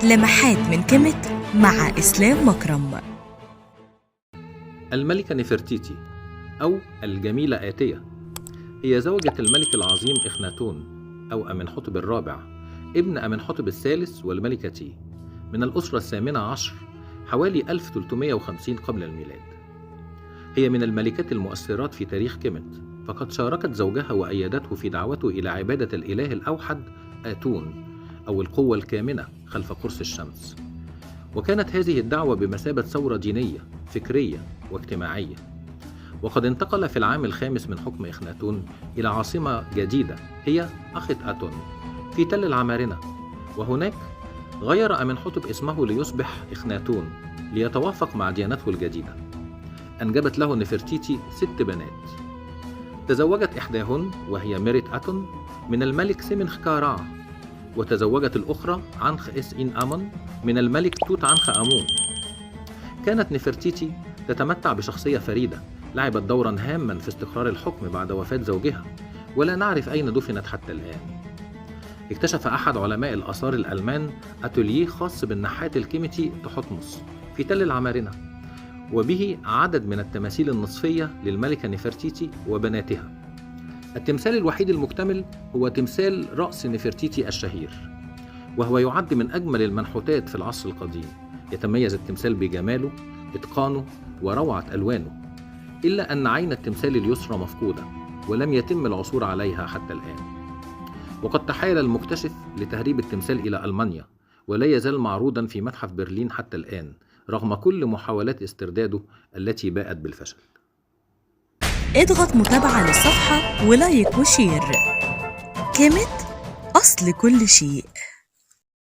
لمحات من كيميت مع إسلام مكرم. الملكة نفرتيتي أو الجميلة آتية هي زوجة الملك العظيم إخناتون أو أمنحتب الرابع ابن أمنحتب الثالث والملكة تي من الأسرة الثامنة عشر حوالي 1350 قبل الميلاد. هي من الملكات المؤثرات في تاريخ كيميت، فقد شاركت زوجها وأيدته في دعوته إلى عبادة الإله الأوحد آتون أو القوة الكامنة خلف قرص الشمس. وكانت هذه الدعوة بمثابة ثورة دينية فكرية واجتماعية. وقد انتقل في العام الخامس من حكم إخناتون إلى عاصمة جديدة هي أخت آتون في تل العمارنة، وهناك غير أمنحتب اسمه ليصبح إخناتون ليتوافق مع ديانته الجديدة. أنجبت له نفرتيتي 6 بنات، تزوجت إحداهن وهي ميريت آتون من الملك سمنخكارع، وتزوجت الأخرى عنخ إس إن آمون من الملك توت عنخ آمون. كانت نفرتيتي تتمتع بشخصية فريدة لعبت دورا هاما في استقرار الحكم بعد وفاة زوجها، ولا نعرف أين دفنت حتى الآن. اكتشف أحد علماء الآثار الألمان أتوليه خاص بالنحات الكيميتي تحتمس في تل العمارنة، وبه عدد من التماثيل النصفية للملكة نفرتيتي وبناتها. التمثال الوحيد المكتمل هو تمثال رأس نفرتيتي الشهير، وهو يعد من أجمل المنحوتات في العصر القديم. يتميز التمثال بجماله، إتقانه، وروعة ألوانه، إلا أن عين التمثال اليسرى مفقودة ولم يتم العثور عليها حتى الآن. وقد تحايل المكتشف لتهريب التمثال إلى ألمانيا، ولا يزال معروضا في متحف برلين حتى الآن رغم كل محاولات استرداده التي باءت بالفشل. اضغط متابعة للصفحة ولايك وشير. كيميت، أصل كل شيء.